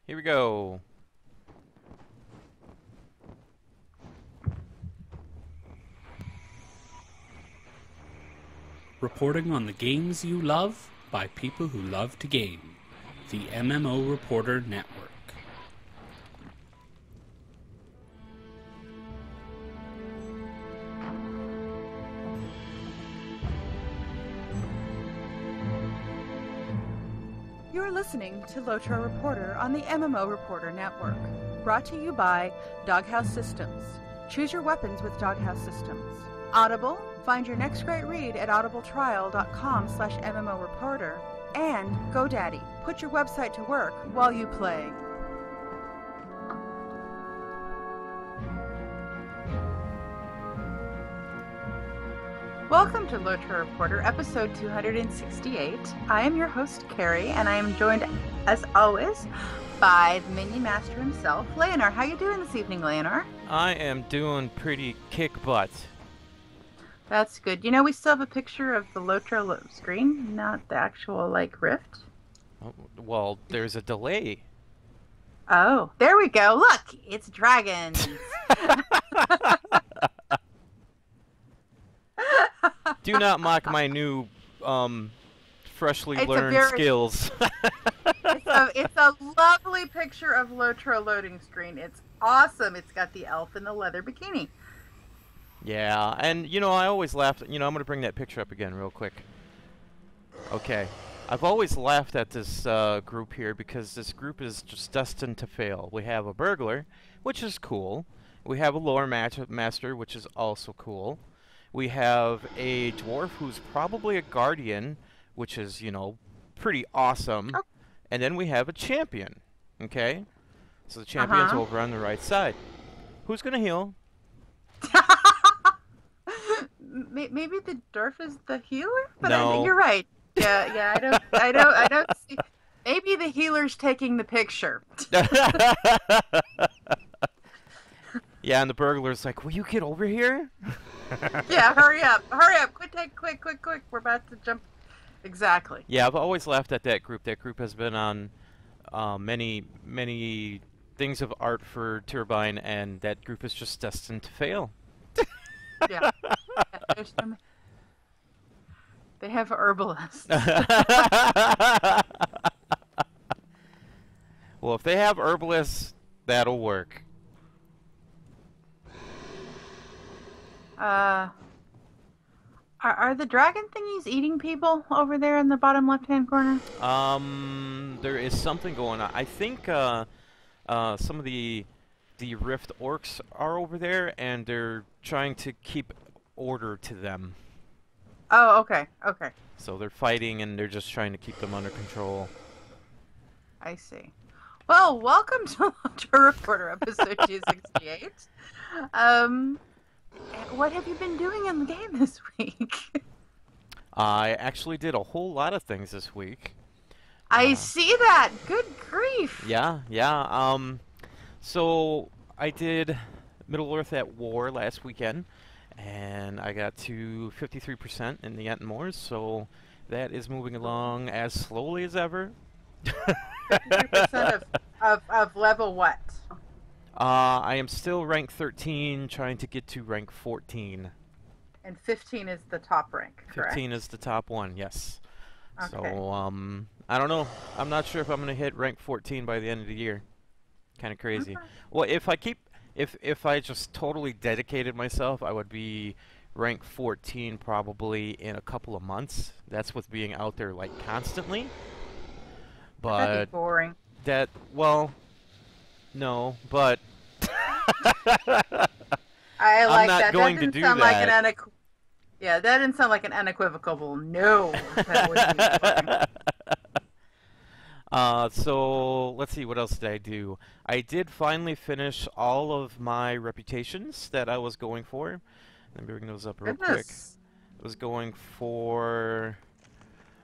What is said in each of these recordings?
Here we go. Reporting on the games you love by people who love to game. The MMO Reporter Network. You're listening to LOTRO Reporter on the MMO Reporter Network. Brought to you by Doghouse Systems. Choose your weapons with Doghouse Systems. Audible. Find your next great read at audibletrial.com/MMO Reporter. And GoDaddy. Put your website to work while you play. Welcome to LOTRO Reporter, episode 268. I am your host, Carrie, and I am joined, as always, by the Minion Master himself, Leonard. How you doing this evening, Leonard? I am doing pretty kick butt. That's good. You know, we still have a picture of the LOTRO screen, not the actual, rift. Oh, well, there's a delay. Oh, there we go. Look, it's dragons. Do not mock my new, freshly learned skills. It's a lovely picture of LOTRO loading screen. It's awesome. It's got the elf in the leather bikini. Yeah, and, I always laughed. I'm going to bring that picture up again real quick. Okay. I've always laughed at this group here because this group is just destined to fail. We have a burglar, which is cool. We have a lore master, which is also cool. We have a dwarf who's probably a guardian, which is, pretty awesome. Oh. And then we have a champion, okay? So the champion's over on the right side. Who's going to heal? Maybe the dwarf is the healer? But no. You're right. Yeah, I don't see. Maybe the healer's taking the picture. Yeah, and the burglar's like, will you get over here? Yeah, hurry up. Quick. We're about to jump. Exactly. Yeah, I've always laughed at that group. That group has been on many things of art for Turbine, and that group is just destined to fail. Yeah. They have herbalists. Well, if they have herbalists, that'll work. Are the dragon thingies eating people over there in the bottom left-hand corner? There is something going on. I think some of the Rift orcs are over there, and they're trying to keep order to them. Oh, okay. So they're fighting, and they're just trying to keep them under control. I see. Well, welcome to LOTRO Reporter, episode 268. What have you been doing in the game this week? I actually did a whole lot of things this week. I see that! Good grief! Yeah. So I did Middle-earth at War last weekend, and I got to 53% in the Entmoors, so that is moving along as slowly as ever. 53% of level what? I am still rank 13, trying to get to rank 14. And 15 is the top rank, correct? 15 is the top one, yes. Okay. So, I don't know. I'm not sure if I'm going to hit rank 14 by the end of the year. Kind of crazy. Okay. Well, if I just totally dedicated myself, I would be rank 14 probably in a couple of months. That's with being out there, constantly. But that'd be boring. No, but I like I'm not that. going That to didn't do sound like that. Yeah, that didn't sound like an unequivocal no. That would be boring. So let's see, what else did I do? I did finally finish all of my reputations that I was going for. Let me bring those up real quick. I was going for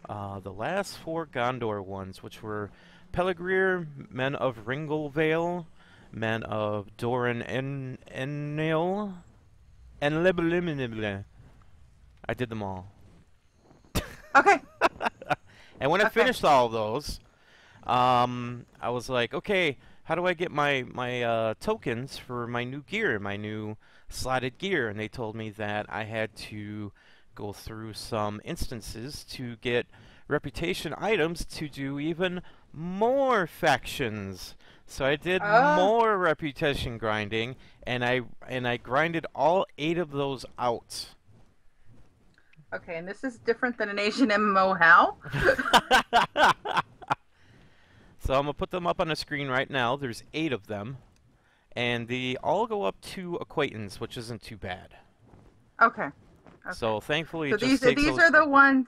the last 4 Gondor ones, which were Pelegrir, Men of Ringlevale, Men of Doran Ennail, and Libliminibli. I did them all. Okay. And when I finished all of those, I was like, okay, how do I get my tokens for my new gear, my new slotted gear? And they told me that I had to go through some instances to get reputation items to do even more factions. So I did Oh, more reputation grinding, and I grinded all 8 of those out. okay. And this is different than an Asian MMO. How? So I'm gonna put them up on the screen right now. There's 8 of them, and they all go up to acquaintance, which isn't too bad. Okay. Okay. So thankfully, So it just takes these those. are the ones.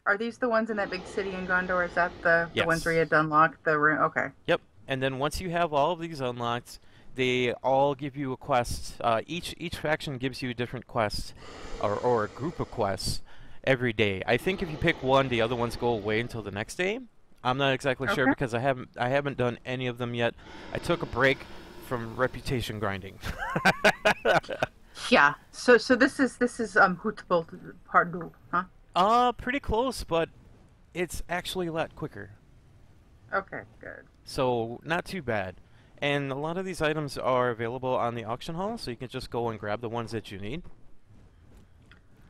Are these the ones in that big city in Gondor? Is that the ones where you Yes. had to unlock the room? Okay. Yep. And then once you have all of these unlocked, they all give you a quest. Each faction gives you a different quest, or a group of quests every day. I think if you pick one, the other ones go away until the next day. I'm not exactly sure Okay. because I haven't done any of them yet. I took a break from reputation grinding. Yeah. So this is Hutbul Pardu, huh? Pretty close, but it's actually a lot quicker. Okay. Good. So not too bad. And a lot of these items are available on the auction hall, so you can just go and grab the ones that you need.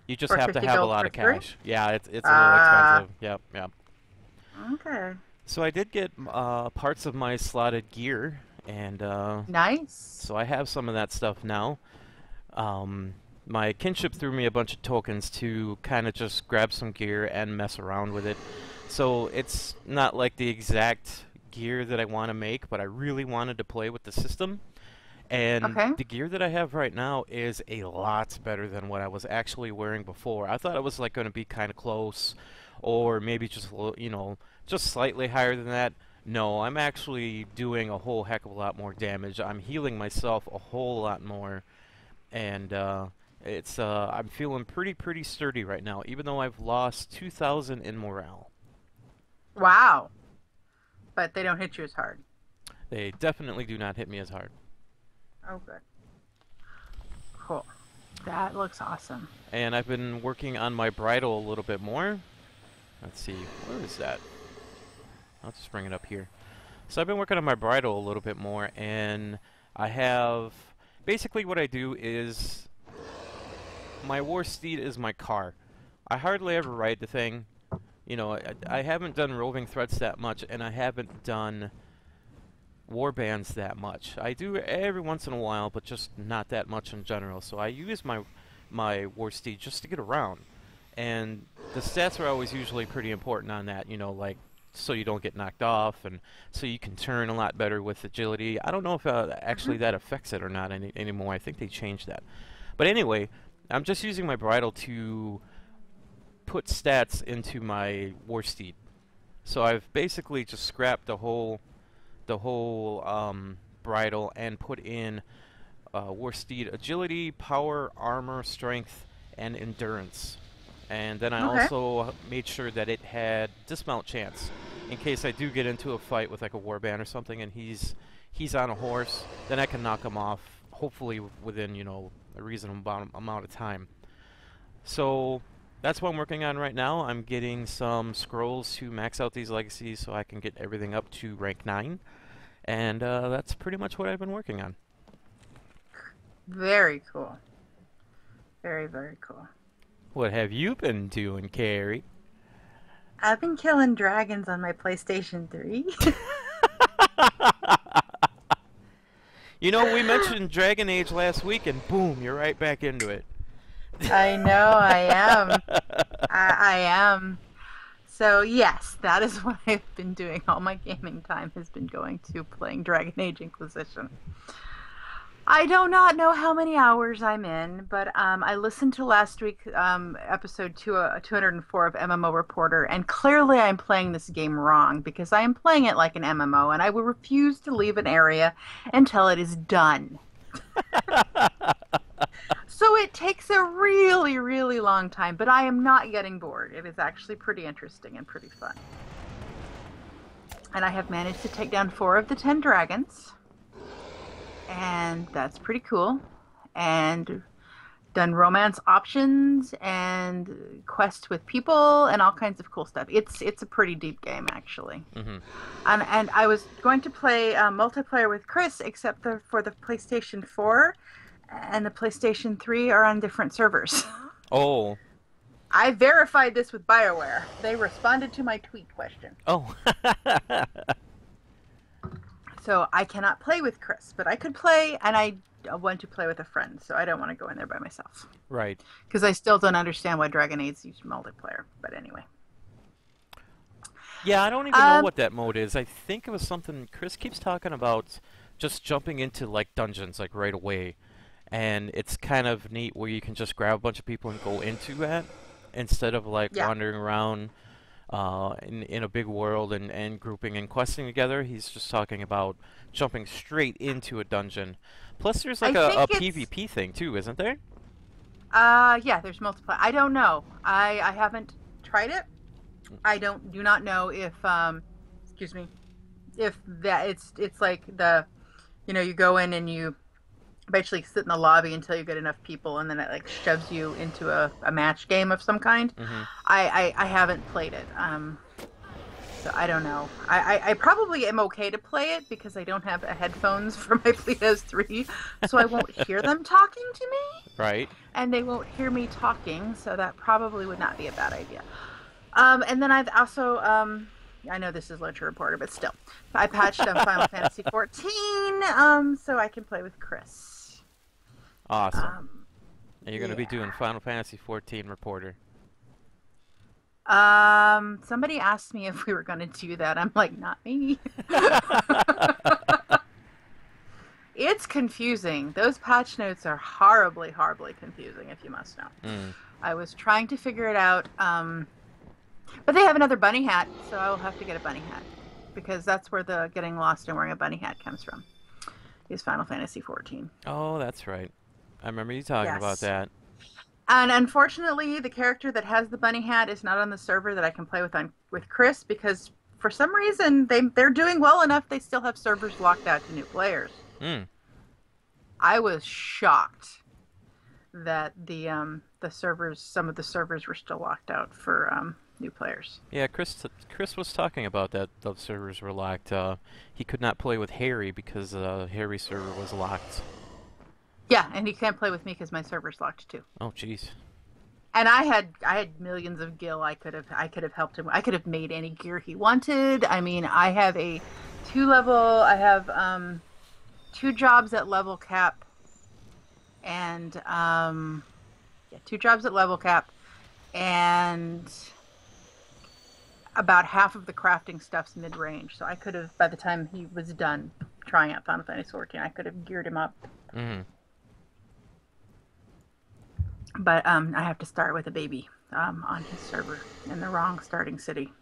You just For have to 50 have a gold lot for of three. cash. Yeah, it's a little Ah. expensive. Yep, yep. Okay. So I did get parts of my slotted gear, and Nice. so I have some of that stuff now. My kinship threw me a bunch of tokens to kind of just grab some gear and mess around with it. So it's not like the exact gear that I want to make, but I really wanted to play with the system. And Okay. the gear that I have right now is a lot better than what I was actually wearing before. I thought it was like going to be kind of close, or maybe just a little, just slightly higher than that. No, I'm actually doing a whole heck of a lot more damage. I'm healing myself a whole lot more, and I'm feeling pretty sturdy right now, even though I've lost 2,000 in morale. Wow. But they don't hit you as hard. They definitely do not hit me as hard. Oh, good. Cool. That looks awesome. And I've been working on my bridle a little bit more. Let's see, where is that? I'll just bring it up here. So I've been working on my bridle a little bit more, and I have... Basically what I do is... My war steed is my car. I hardly ever ride the thing. I haven't done roving threats that much, and I haven't done war bands that much. I do every once in a while, but just not that much in general. So I use my war steed just to get around. And the stats are always usually pretty important on that, like so you don't get knocked off, and so you can turn a lot better with agility. I don't know if actually that affects it or not anymore. I think they changed that. But anyway, I'm just using my bridle to put stats into my war steed. So I've basically just scrapped the whole bridle and put in war steed agility, power, armor, strength, and endurance. And then I Okay. also made sure that it had dismount chance in case I do get into a fight with like a warband or something, and he's on a horse. Then I can knock him off, hopefully within a reasonable amount of time. So that's what I'm working on right now. I'm getting some scrolls to max out these legacies so I can get everything up to rank 9. And that's pretty much what I've been working on. Very cool. Very, very cool. What have you been doing, Carrie? I've been killing dragons on my PlayStation 3. We mentioned Dragon Age last week, and boom, you're right back into it. I know I am. I am. So yes, that is what I've been doing. All my gaming time has been going to playing Dragon Age Inquisition. I do not know how many hours I'm in, but I listened to last week's episode 204 of MMO Reporter, and clearly I'm playing this game wrong because I am playing it like an MMO, and I will refuse to leave an area until it is done. So it takes a really, really long time, but I am not getting bored. It is actually pretty interesting and pretty fun. And I have managed to take down 4 of the 10 dragons. And that's pretty cool. And done romance options and quests with people and all kinds of cool stuff. It's a pretty deep game actually. Mm-hmm. And I was going to play multiplayer with Chris, except for the PlayStation 4 and the PlayStation 3 are on different servers. Oh. I verified this with BioWare. They responded to my tweet question. Oh. So I cannot play with Chris, but I could play, and I want to play with a friend, so I don't want to go in there by myself. Right. Because I still don't understand why Dragon Age uses multiplayer, but anyway. Yeah, I don't even know what that mode is. I think it was something Chris keeps talking about, just jumping into like dungeons like right away. And it's kind of neat where you can just grab a bunch of people and go into that instead of like wandering around in a big world and grouping and questing together. He's just talking about jumping straight into a dungeon. Plus there's like a PvP thing too, isn't there? Yeah, there's multiple. I don't know. I haven't tried it. I do not know if excuse me, if that it's like the, you know, you go in and you basically sit in the lobby until you get enough people, and then it like shoves you into a match game of some kind. Mm-hmm. I haven't played it. So I don't know. I probably am okay to play it because I don't have headphones for my PS3, so I won't hear them talking to me. Right. And they won't hear me talking, so that probably would not be a bad idea. And then I've also, I know this is LOTRO Reporter, but still, I patched Final Fantasy 14, so I can play with Chris. Awesome. And you're going to be doing Final Fantasy 14 Reporter. Somebody asked me if we were going to do that. I'm like, not me. It's confusing. Those patch notes are horribly, horribly confusing, if you must know. Mm. I was trying to figure it out, but they have another bunny hat, so I will have to get a bunny hat, because that's where the getting lost and wearing a bunny hat comes from, is Final Fantasy 14. Oh, that's right. I remember you talking about that. And unfortunately, the character that has the bunny hat is not on the server that I can play with Chris, because for some reason they're doing well enough they still have servers locked out to new players. Mm. I was shocked that some of the servers were still locked out for new players. Yeah, Chris was talking about that. Those servers were locked. He could not play with Harry because Harry's server was locked. Yeah, and he can't play with me because my server's locked too. Oh, jeez. And I had millions of gil. I could have helped him. I could have made any gear he wanted. I mean, I have a 2-level. I have 2 jobs at level cap, and 2 jobs at level cap, and about half of the crafting stuff's mid range. So I could have, by the time he was done trying out Final Fantasy 14, I could have geared him up. Mm-hmm. But I have to start with a baby on his server in the wrong starting city.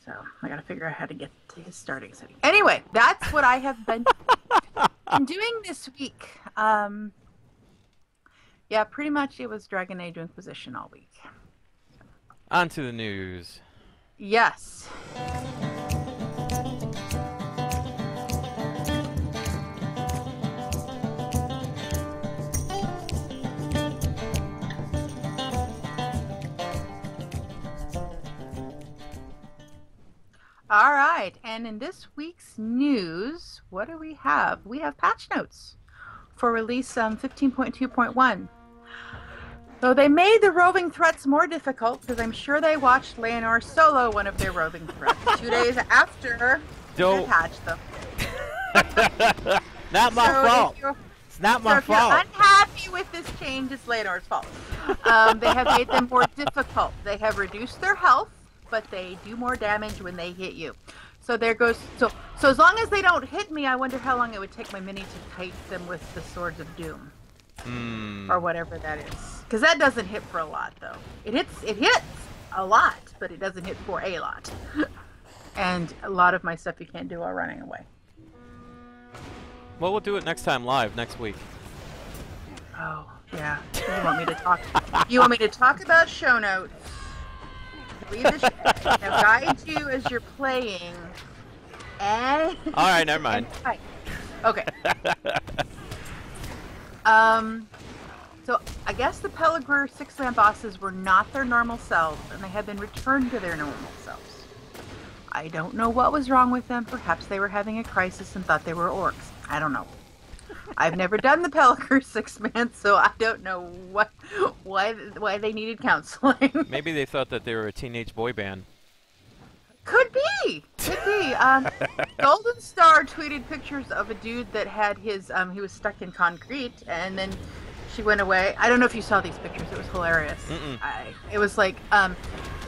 So I got to figure out how to get to his starting city. Anyway, that's what I have been doing this week. Yeah, pretty much it was Dragon Age Inquisition all week. On to the news. Yes. All right, and in this week's news, what do we have? We have patch notes for release 15.2.1. So they made the roving threats more difficult because I'm sure they watched Leonor solo one of their roving threats 2 days after they patched them. Not my fault. It's not my fault. If you're unhappy with this change, it's Leonor's fault. They have made them more difficult. They have reduced their health, but they do more damage when they hit you. So there goes. So as long as they don't hit me, I wonder how long it would take my mini to kite them with the Swords of Doom, or whatever that is. Because that doesn't hit for a lot, though. It hits a lot, but it doesn't hit for a lot. And a lot of my stuff you can't do while running away. Well, we'll do it next time live next week. Oh yeah. You want me to talk? You want me to talk about show notes? Read the now guide you as you're playing. And all right, never mind. Okay. So I guess the Pellegrin six-man bosses were not their normal selves, and they had been returned to their normal selves. I don't know what was wrong with them. Perhaps they were having a crisis and thought they were orcs. I don't know. I've never done the Pellegrin six-man, so I don't know why they needed counseling. Maybe they thought that they were a teenage boy band. Could be. Golden Star tweeted pictures of a dude that had his, he was stuck in concrete, and then she went away. I don't know if you saw these pictures. It was hilarious. It was like,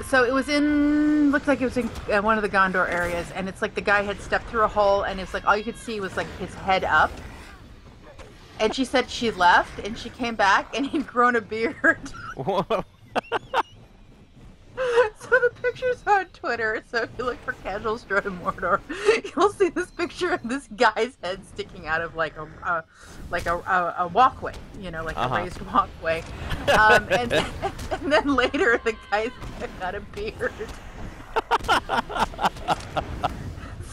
so it was looked like it was in one of the Gondor areas, and it's like the guy had stepped through a hole, and it's like all you could see was like his head up. And she said she left, and she came back, and he'd grown a beard. Whoa. So the picture's on Twitter, so if you look for Casual Strode in Mordor, you'll see this picture of this guy's head sticking out of like a walkway, you know, like a raised walkway. And then later the guy's got a beard.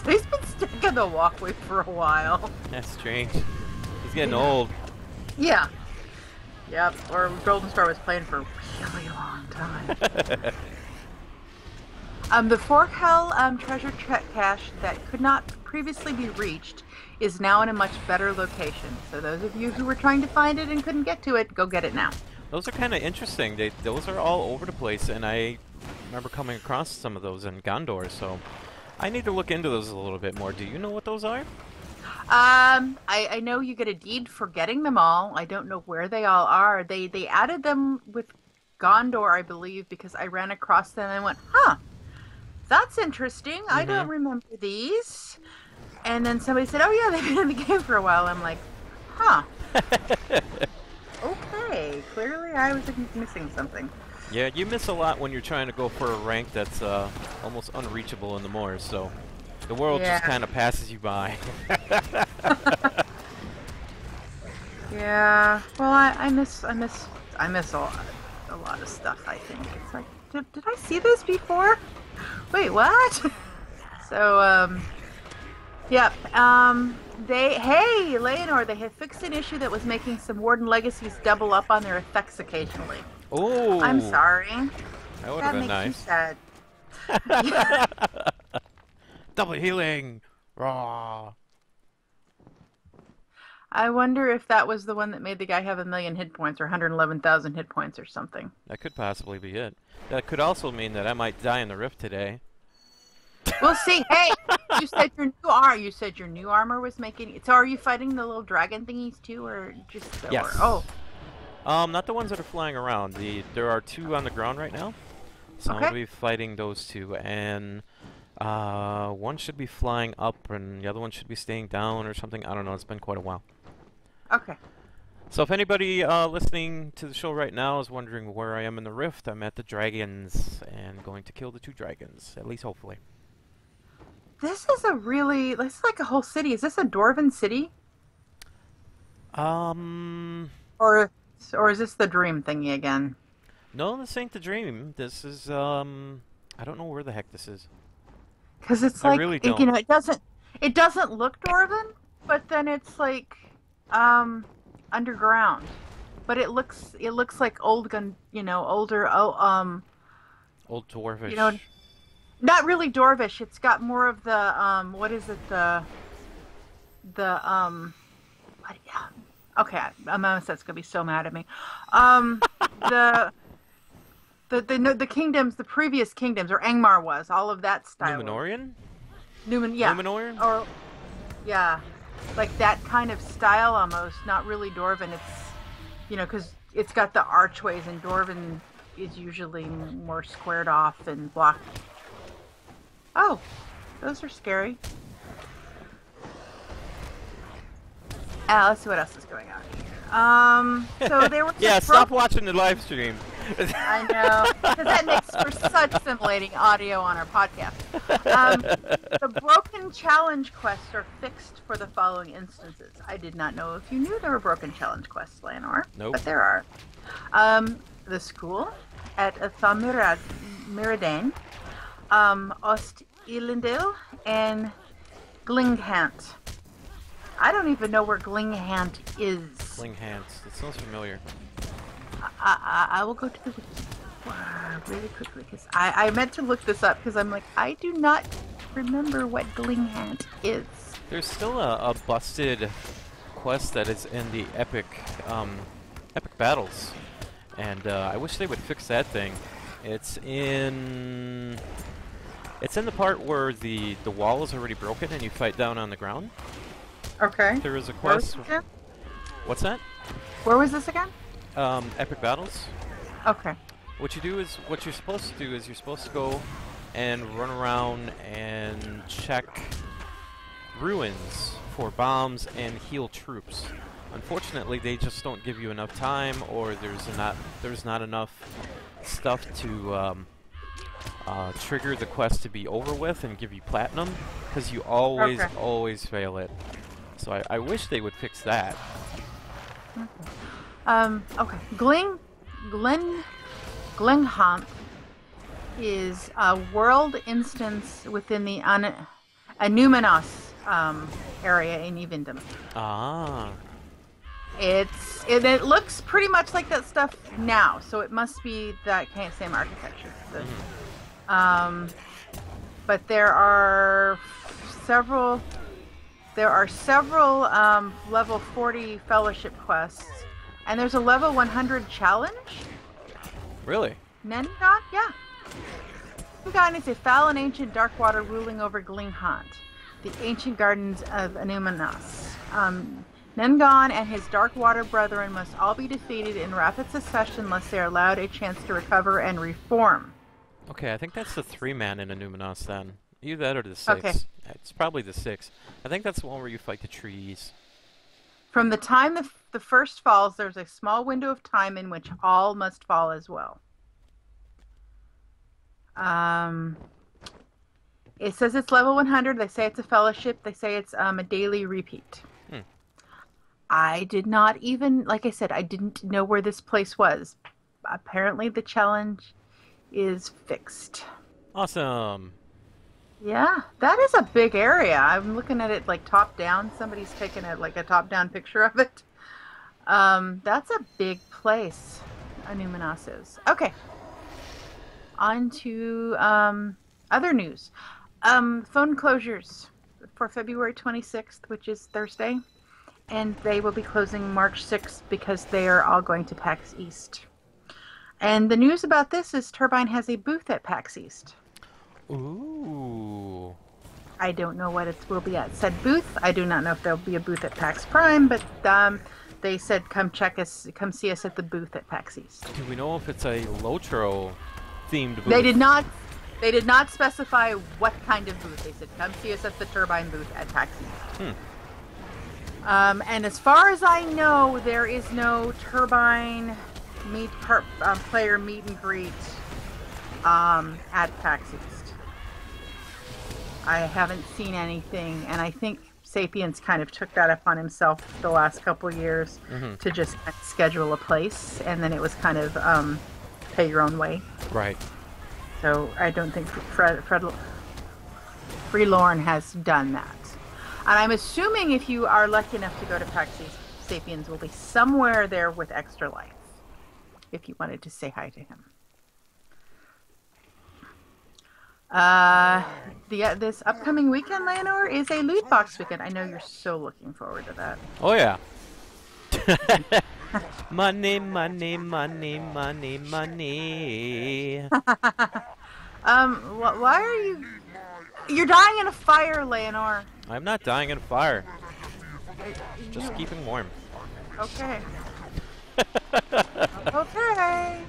So he's been stuck in the walkway for a while. That's strange. He's getting old. Yeah. Yep. Or Golden Star was playing for a really long time. The Fork Hell treasure cache that could not previously be reached is now in a much better location. So those of you who were trying to find it and couldn't get to it, go get it now. Those are kind of interesting. Those are all over the place, and I remember coming across some of those in Gondor, so I need to look into those a little bit more. Do you know what those are? I know you get a deed for getting them all. I don't know where they all are. They added them with Gondor, I believe, because I ran across them and went, huh, that's interesting. I don't remember these. And then somebody said, oh yeah, they've been in the game for a while. I'm like, huh. Okay, clearly I was missing something. Yeah, you miss a lot when you're trying to go for a rank that's almost unreachable in the moors, so the world just kind of passes you by. Yeah, well, I miss a lot of stuff, I think. It's like, did I see this before? Wait, what? So, yep, hey, Leonor, they have fixed an issue that was making some Warden Legacies double up on their effects occasionally. Oh! I'm sorry. That would have been nice. That makes you sad. Double healing! Raw! I wonder if that was the one that made the guy have 1,000,000 hit points or 111,000 hit points or something. That could possibly be it. That could also mean that I might die in the rift today. We'll see. Hey, you said your new armor was making it. So are you fighting the little dragon thingies too, or just? Yes. Or, not the ones that are flying around. There are 2 on the ground right now, so I'm gonna be fighting those 2, and one should be flying up, and the other one should be staying down or something. I don't know. It's been quite a while. Okay. So if anybody listening to the show right now is wondering where I am in the rift, I'm at the dragons and going to kill the 2 dragons, at least hopefully. This is like a whole city. Is this a Dwarven city? Or is this the dream thingy again? No, this ain't the dream. This is, I don't know where the heck this is. Because it's like, really you know, it doesn't look Dwarven, but then it's like, underground. But it looks like older, old dwarvish. You know, not really dwarvish. It's got more of the, what is it, okay, Amoset's gonna be so mad at me. The kingdoms, the previous kingdoms, or Angmar was, all of that style. Númenorian? Yeah. Númenor? Or, yeah, like that kind of style almost, not really Dwarven. It's, you know, because it's got the archways, and Dwarven is usually more squared off and blocked. Oh, those are scary. Let's see what else is going on here. So there was stop watching the live stream. I know, because that makes for such scintillating audio on our podcast. The broken challenge quests are fixed for the following instances. I did not know if you knew there were broken challenge quests, Leonor. Nope. But there are. The school at Thamiradane, Ost Elendil, and Glinghant. I don't even know where Glinghant is. Glinghant. It sounds familiar. I will go to the really quickly because I meant to look this up because I'm like, I do not remember what Glinghant is. There's still a busted quest that is in the epic battles, and I wish they would fix that thing. It's in the part where the wall is already broken and you fight down on the ground. Okay. There is a quest. What's that? Where was this again? Epic battles. Okay. What you're supposed to do is you're supposed to go and run around and check ruins for bombs and heal troops. Unfortunately, they just don't give you enough time, or there's not enough stuff to trigger the quest to be over with and give you platinum, because you always fail it. So I wish they would fix that. Okay. Glinghant is a world instance within the Anuminos area in Evendom. Ah. It looks pretty much like that stuff now, so it must be that same architecture. But there are several level 40 fellowship quests, and there's a level 100 challenge. Really? Nengon? Yeah. Nengon is a foul and ancient dark water ruling over Glinghant, the ancient gardens of Anuminos. Nengon and his dark water brethren must all be defeated in rapid succession unless they are allowed a chance to recover and reform. Okay, I think that's the 3-man in Anuminos then. Either that or the 6. Okay. It's probably the 6. I think that's the one where you fight the trees. From the time the first falls, there's a small window of time in which all must fall as well. It says it's level 100. They say it's a fellowship. They say it's a daily repeat. I did not even, like I said, I didn't know where this place was. Apparently the challenge is fixed. Awesome. Yeah, that is a big area. I'm looking at it like top down. Somebody's taken a top down picture of it. That's a big place, Anuminos is. Okay. On to other news. Phone closures for February 26th, which is Thursday. And they will be closing March 6th because they are all going to PAX East. And the news about this is Turbine has a booth at PAX East. Ooh. I don't know what it will be at said booth. I do not know if there'll be a booth at PAX Prime, but they said come see us at the booth at PAX East. Do we know if it's a LOTRO themed booth? They did not specify what kind of booth. They said come see us at the Turbine booth at PAX East. And as far as I know, there is no Turbine player meet and greet at PAX East. I haven't seen anything, and I think Sapiens kind of took that upon himself the last couple of years to just schedule a place, and then it was kind of pay your own way. Right. So I don't think Freelorn has done that. And I'm assuming if you are lucky enough to go to PAX East, Sapiens will be somewhere there with Extra Life, if you wanted to say hi to him. This upcoming weekend, Leonor, is a loot box weekend. I know you're so looking forward to that. Oh yeah. Money, money, money, money, money. Why are you? You're dying in a fire, Leonor. I'm not dying in a fire. Just keeping warm. Okay. Okay.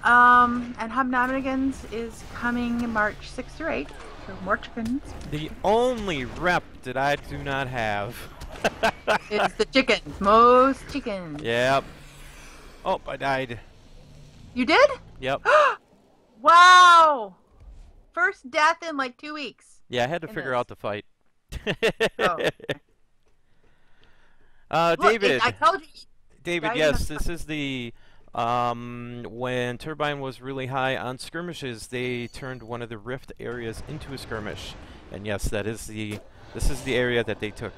And Hobnobigans is coming March 6th through 8th. So more chickens. The only rep that I do not have is the chickens. Most chickens. Yep. Oh, I died. You did? Yep. Wow! First death in like 2 weeks. Yeah, I had to figure out the fight. Oh. Look, David. I told you. David, yes, this is the when Turbine was really high on skirmishes, they turned one of the rift areas into a skirmish, and yes, this is the area that they took.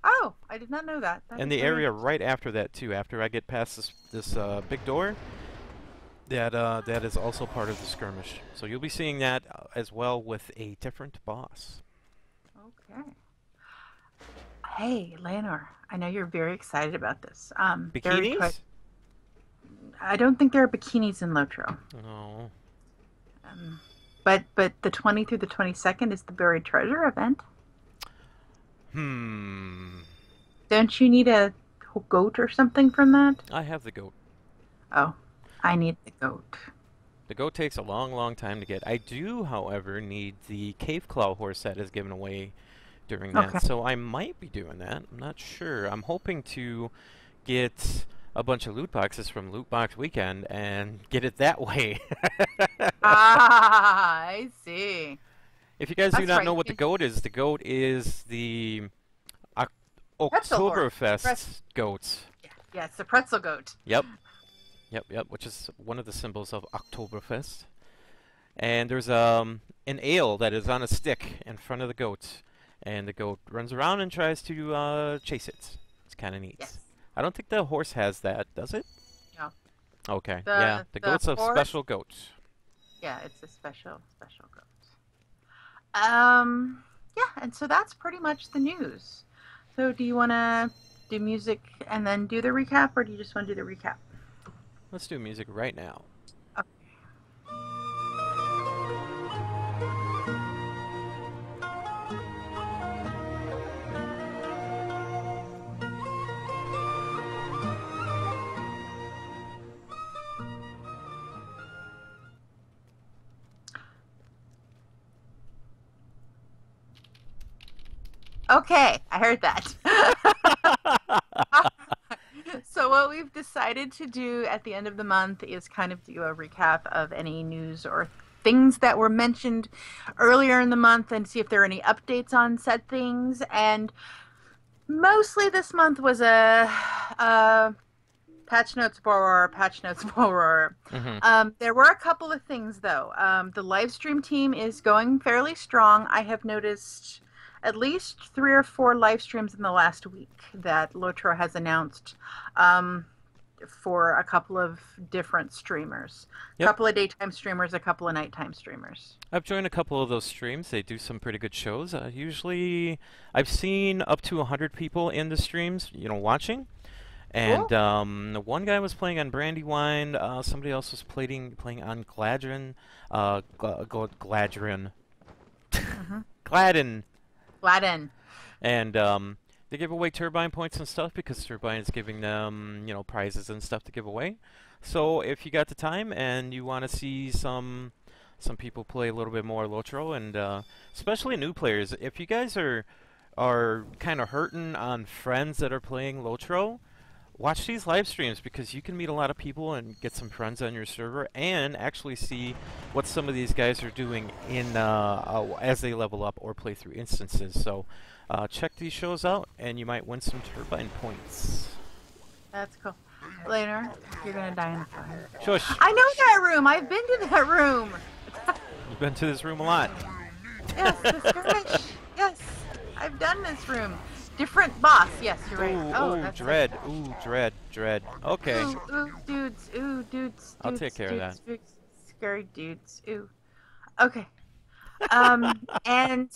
Oh, I did not know that. And the area right after that too. After I get past this big door, that is also part of the skirmish. So you'll be seeing that as well with a different boss. Okay. Hey, Leonor, I know you're very excited about this. Bikinis? I don't think there are bikinis in Lotro. No. But the 20 through the 22nd is the buried treasure event. Don't you need a goat or something from that? I have the goat. Oh, I need the goat. The goat takes a long, long time to get. I do, however, need the cave claw horse that is given away during that. Okay. So I might be doing that. I'm not sure. I'm hoping to get a bunch of loot boxes from Loot Box Weekend and get it that way. I see. If you guys do That's not right. know what the goat is the Pretzel horse. Oktoberfest goat. Yeah, it's the pretzel goat. Yep. Yep, which is one of the symbols of Oktoberfest. And there's an ale that is on a stick in front of the goat. And the goat runs around and tries to chase it. It's kind of neat. Yes. I don't think the horse has that, does it? No. Okay, The the goat's a horse- special goat. Yeah, it's a special goat. Yeah, and so that's pretty much the news. So do you want to do music and then do the recap, or do you just want to do the recap? Let's do music right now. Okay, I heard that. So what we've decided to do at the end of the month is kind of do a recap of any news or things that were mentioned earlier in the month and see if there are any updates on said things. And mostly this month was a patch notes borrower. There were a couple of things though. The live stream team is going fairly strong. I have noticed at least 3 or 4 live streams in the last week that LOTRO has announced for a couple of different streamers. Yep. A couple of daytime streamers, a couple of nighttime streamers. I've joined a couple of those streams. They do some pretty good shows. Usually, I've seen up to 100 people in the streams, watching. And Cool. one guy was playing on Brandywine. Somebody else was playing on Gladrin. Gladrin. Gladden. Gladden. And they give away turbine points and stuff because turbine is giving them, prizes and stuff to give away. So if you got the time and you want to see some people play a little bit more LOTRO, and especially new players, if you guys are kind of hurting on friends that are playing LOTRO, watch these live streams because you can meet a lot of people and get some friends on your server and actually see what some of these guys are doing in as they level up or play through instances. So check these shows out and you might win some turbine points. That's cool. Later, you're going to die in the fire. Shush! I know that room. I've been to that room. You've been to this room a lot. Yes, the skirmish. Yes, I've done this room. Different boss. Yes, you're right. Ooh, That's dread. it. Ooh, dread. Okay. Ooh, dudes. Ooh, dudes. I'll take care of that. Dudes, scary dudes. Ooh. Okay. And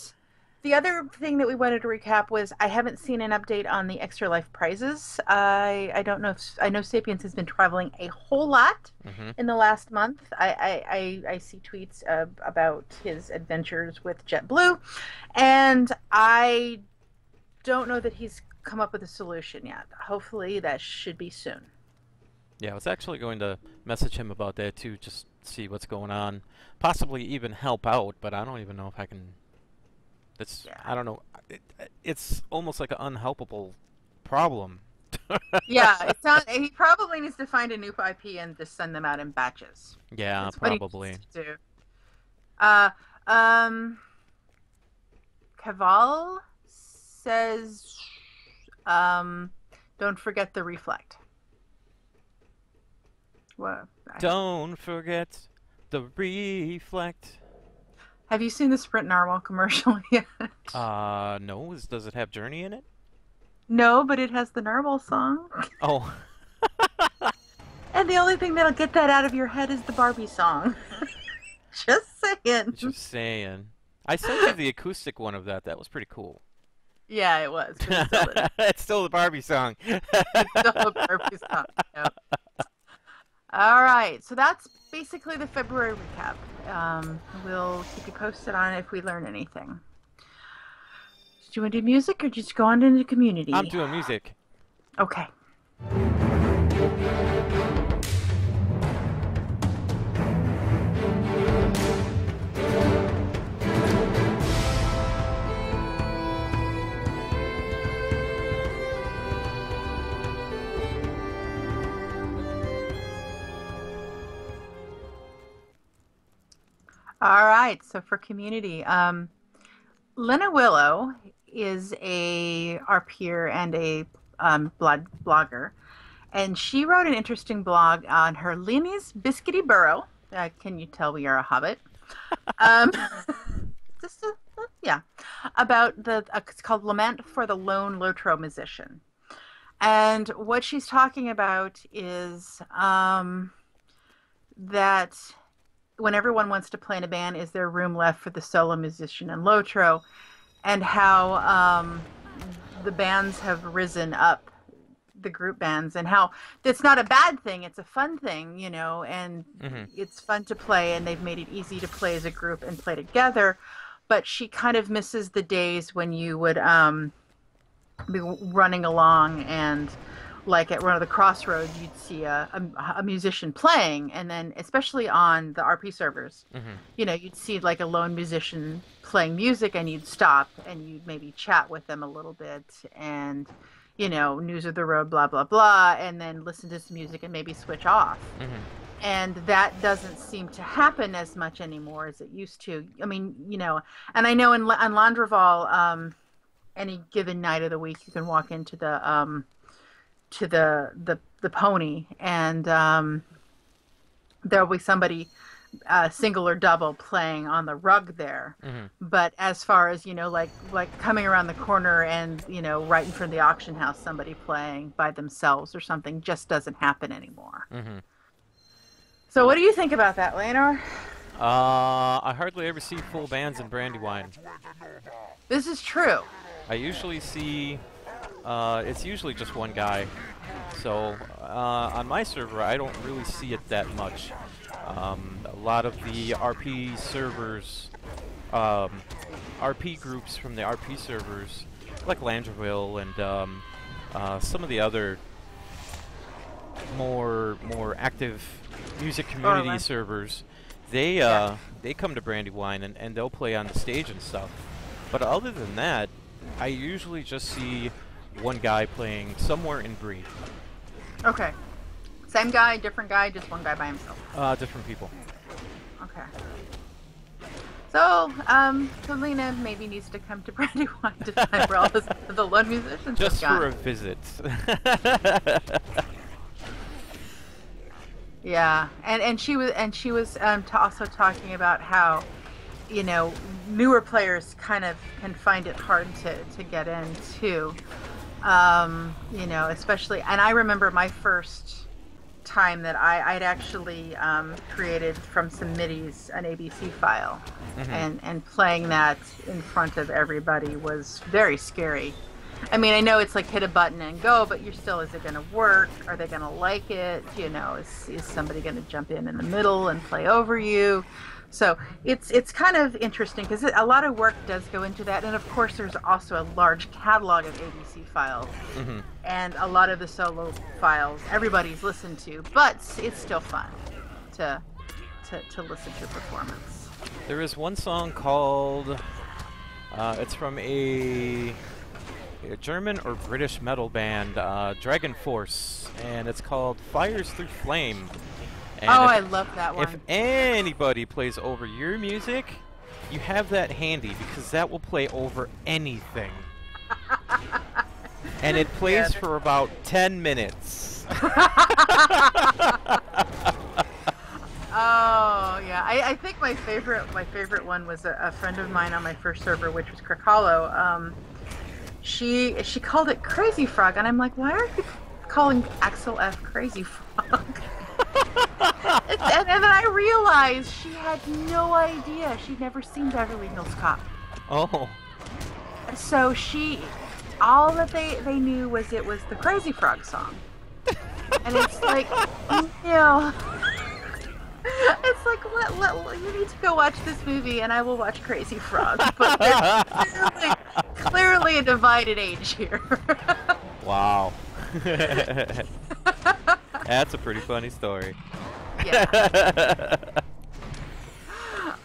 the other thing that we wanted to recap was I haven't seen an update on the Extra Life prizes. I don't know if I know Sapiens has been traveling a whole lot in the last month. I see tweets about his adventures with JetBlue, and I don't know that he's come up with a solution yet. Hopefully that should be soon. Yeah, I was actually going to message him about that too, just see what's going on. Possibly even help out, but I don't even know if I can. I don't know. It's almost like an unhelpable problem. Yeah, it's not. He probably needs to find a new IP and just send them out in batches. Yeah, That's what he probably. needs to do. Caval says, don't forget the reflect. What? Don't forget the reflect. Have you seen the Sprint Narwhal commercial yet? No. Does it have Journey in it? No, but it has the Narwhal song. Oh, And the only thing that'll get that out of your head is the Barbie song. Just saying. just saying. I sent you the acoustic one of that. That was pretty cool. Yeah, it was, but it still is. It's still the Barbie song. It's still a Barbie song. Yep. All right, so that's basically the February recap. We'll keep you posted on if we learn anything. Do you want to do music or just go on into community? I'm doing music. Okay. All right, so for community, Lena Willow is our peer and a blogger, and she wrote an interesting blog on her Leanie's Biscuity Burrow. Can you tell we are a hobbit? Um, just yeah, about it's called Lament for the Lone Lotro Musician, and what she's talking about is that when everyone wants to play in a band, is there room left for the solo musician in Lotro, and how the bands have risen up, the group bands, and how it's not a bad thing, it's a fun thing, and it's fun to play, and they've made it easy to play as a group and play together. But she kind of misses the days when you would be running along and like at one of the crossroads, you'd see a musician playing, and then especially on the RP servers, you'd see like a lone musician playing music, and you'd stop and you'd maybe chat with them a little bit, and news of the road, blah blah blah, and then listen to some music and maybe switch off. And that doesn't seem to happen as much anymore as it used to. I mean, and I know on Landreval, any given night of the week, you can walk into the pony, and there'll be somebody single or double playing on the rug there. But as far as like coming around the corner and right in front of the auction house, somebody playing by themselves or something just doesn't happen anymore. So what do you think about that, Leonor? I hardly ever see full bands in Brandywine. This is true. I usually see it's usually just one guy. So on my server, I don't really see it that much. A lot of the RP servers, RP groups from the RP servers, like Landreville and some of the other more active music community servers, they come to Brandywine and they'll play on the stage and stuff. But other than that, I usually just see one guy playing somewhere in Bree. Okay. Same guy, different guy, just one guy by himself? Different people. Okay. So, Lena maybe needs to come to Brandywine to find where all the lone musicians just have gone. for a visit. Yeah, and she was also talking about how newer players kind of can find it hard to get in too. Especially, and I remember my first time that I'd actually created from some MIDIs an ABC file, and playing that in front of everybody was very scary. I mean, I know it's like hit a button and go, but you're still, is it going to work? Are they going to like it? Is somebody going to jump in the middle and play over you? So it's kind of interesting because a lot of work does go into that, and of course there's also a large catalog of ABC files, and a lot of the solo files everybody's listened to, but it's still fun to listen to a performance. There is one song called it's from a German or British metal band, Dragon Force, and it's called Fires Through Flame. And I love that one. If anybody plays over your music, you have that handy, because that will play over anything. And it plays for about 10 minutes. Oh yeah, I think my favorite one was a friend of mine on my first server, which was Crick Hollow. she called it Crazy Frog, and I'm like, why are you calling Axel F Crazy Frog? And then I realized she had no idea. She'd never seen Beverly Hills Cop. Oh. So all that they knew was it was the Crazy Frog song. And it's like, it's like, you need to go watch this movie and I will watch Crazy Frog. But there's clearly a divided age here. Wow. That's a pretty funny story. Yeah.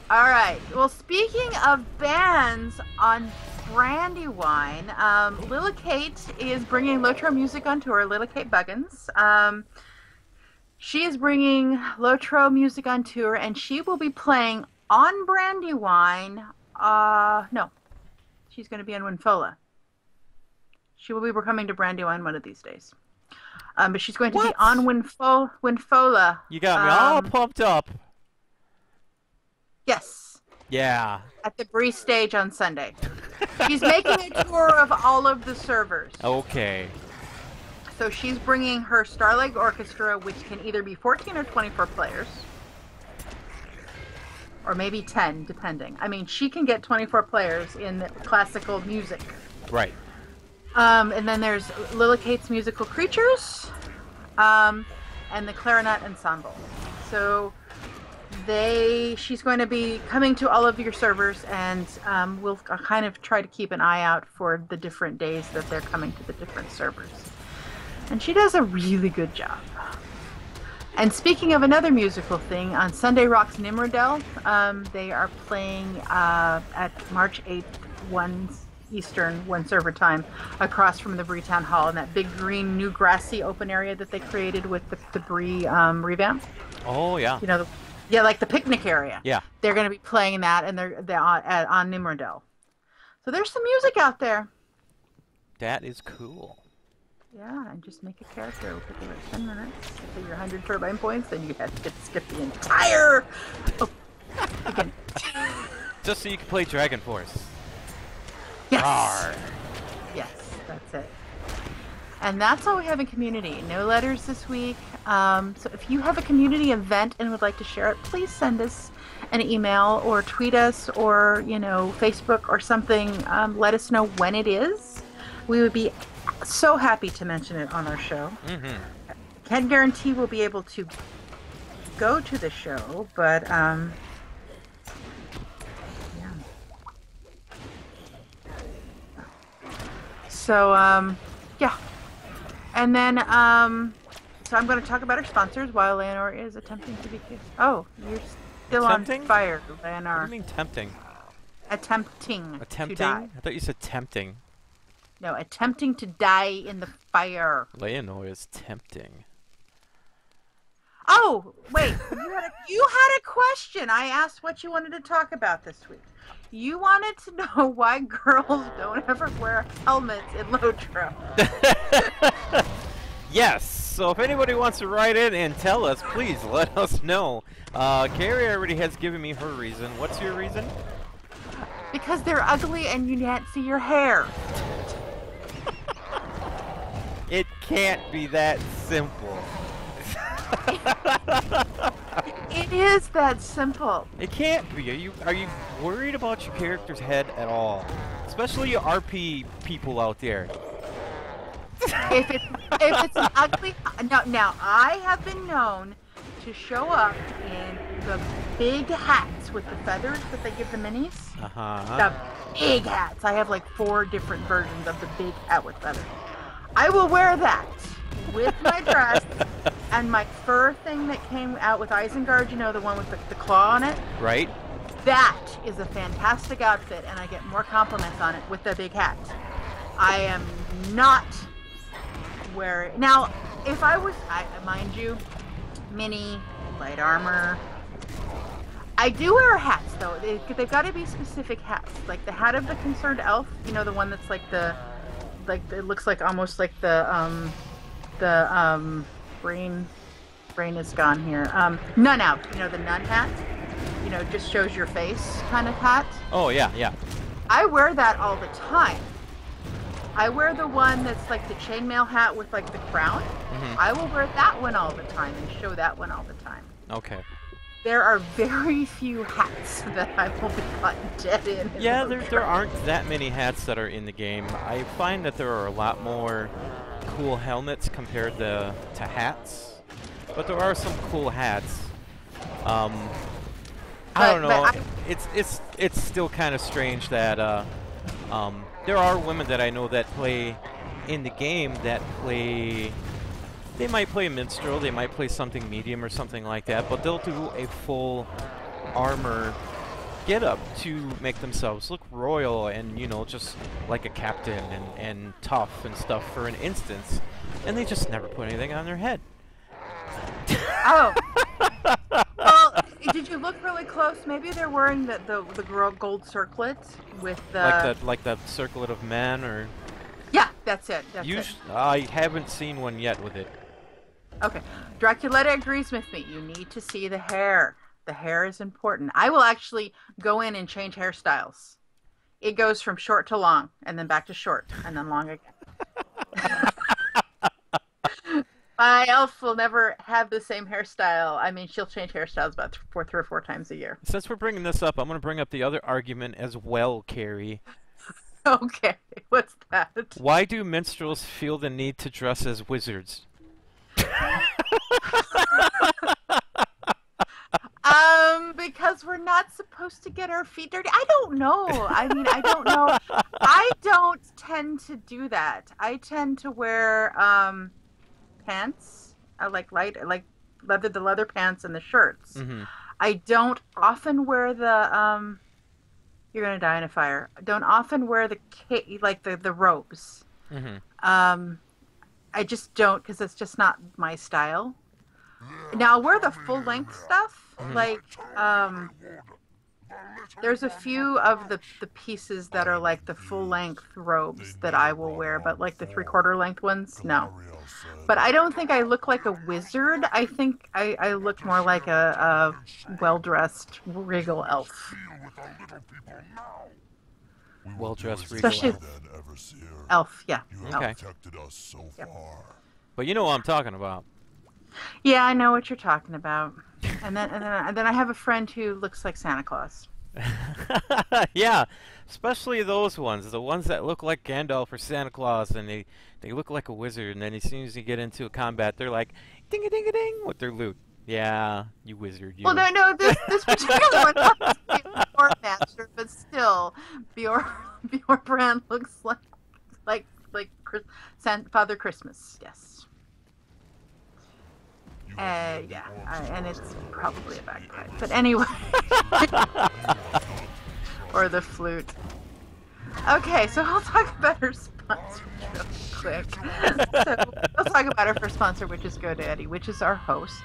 All right. Well, speaking of bands on Brandywine, Lila Kate is bringing LOTRO music on tour. Lila Kate Buggins. She is bringing LOTRO music on tour, and she will be playing on Brandywine. No, she's going to be in Winfola. She will be coming to Brandywine one of these days. But she's going to be on Winfola. You got me all pumped up. Yes. Yeah. At the Bree stage on Sunday. She's making a tour of all of the servers. Okay. So she's bringing her Starlight Orchestra, which can either be 14 or 24 players. Or maybe 10, depending. I mean, she can get 24 players in classical music. Right. And then there's Lila Kate's Musical Creatures, and the Clarinet Ensemble. So she's going to be coming to all of your servers, and we'll kind of try to keep an eye out for the different days that they're coming to the different servers. And she does a really good job. And speaking of another musical thing, on Sunday Rocks Nimrodel, they are playing at March 8th, 1 Eastern, 1 server time, across from the Bree Town Hall in that big green new grassy open area that they created with the Bree revamp. Oh, yeah. You know, like the picnic area. Yeah. They're going to be playing that, and they're on Nimrodel. So there's some music out there. That is cool. Yeah, and just make a character. It'll take about 10 minutes. Get your 100 turbine points, then you have to skip the entire... Oh, again. Just so you can play Dragon Force. Yes. Arr. Yes, that's it. And that's all we have in community. No letters this week. So if you have a community event and would like to share it, please send us an email or tweet us or, Facebook or something. Let us know when it is. We would be so happy to mention it on our show. Mm-hmm. Can't guarantee we'll be able to go to the show, but yeah. So yeah. And then so I'm going to talk about our sponsors while Leonor is attempting to be kissed. Oh, you're still Attempting? on fire, Leonor. What do you mean tempting? Attempting Attempting? to die. I thought you said tempting. No, attempting to die in the fire. Leonor is tempting. Oh, wait. You had a question. I asked what you wanted to talk about this week. You wanted to know why girls don't ever wear helmets in LOTRO. Yes. So if anybody wants to write in and tell us, please let us know. Carrie already has given me her reason. What's your reason? Because they're ugly and you can't see your hair. It can't be that simple. It is that simple. It can't be. Are you worried about your character's head at all? Especially you RP people out there. If it's an ugly... Now, I have been known to show up in the big hats with the feathers that they give the minis. Uh-huh. The big hats. I have like 4 different versions of the big hat with feathers. I will wear that with my dress and my fur thing that came out with Isengard, the one with the claw on it. Right? That is a fantastic outfit, and I get more compliments on it with the big hat. I am not wearing... Now, if I was... mind you, mini, light armor... I do wear hats, though. They've got to be specific hats. Like the hat of the concerned elf, the one that's like the... it looks like almost like the brain is gone here. Nun out, the nun hat. Just shows your face kind of hat. Oh, yeah, yeah. I wear that all the time. I wear the one that's like the chainmail hat with like the crown. Mm-hmm. I will wear that one all the time and show that one all the time. Okay. There are very few hats that I will be caught dead in. Yeah, there aren't that many hats that are in the game. I find that there are a lot more cool helmets compared to hats, but there are some cool hats. I don't know. It's still kind of strange that there are women that I know that play in the game that play. They might play minstrel, they might play something medium or something like that, but they'll do a full armor get-up to make themselves look royal and, you know, just like a captain and tough and stuff for an instance, and they just never put anything on their head. Oh. Well, did you look really close? Maybe they're wearing the gold circlet with the... Like the circlet of men, or... Yeah, that's it. I haven't seen one yet with it. Okay. Draculetta agrees with me. You need to see the hair. The hair is important. I will actually go in and change hairstyles. It goes from short to long, and then back to short, and then long again. My elf will never have the same hairstyle. I mean, she'll change hairstyles about 3 or 4 times a year. Since we're bringing this up, I'm going to bring up the other argument as well, Carrie. Okay, what's that? Why do minstrels feel the need to dress as wizards? Because we're not supposed to get our feet dirty. I don't know. I mean, I don't know. I don't tend to do that. I tend to wear pants. I like the leather pants and the shirts. Mm-hmm. I don't often wear the you're gonna die in a fire. I don't often wear the the robes. Mm-hmm. I just don't, because it's just not my style. Now I'll wear the full length stuff. Like there's a few of the pieces that are like the full length robes that I will wear, but like the 3/4 length ones, no. But I don't think I look like a wizard. I think I look more like a well-dressed regal elf. Well-dressed regal Especially elf. Elf, yeah. Okay. Elf. Yep. But you know what I'm talking about. Yeah, I know what you're talking about. And then I have a friend who looks like Santa Claus. Yeah, especially those ones, the ones that look like Gandalf or Santa Claus, and they look like a wizard, and then as soon as you get into a combat, they're like ding-a-ding-a-ding with their loot. Yeah, you wizard, you. Well, no, this particular one happens to be a Bjorn master, but still, Bjorn Brand looks like Father Christmas. Yes. Yeah, and it's probably a bagpipe. But anyway. Or the flute. Okay, so I'll talk about our sponsor real quick. So I'll talk about our first sponsor, which is GoDaddy, which is our host.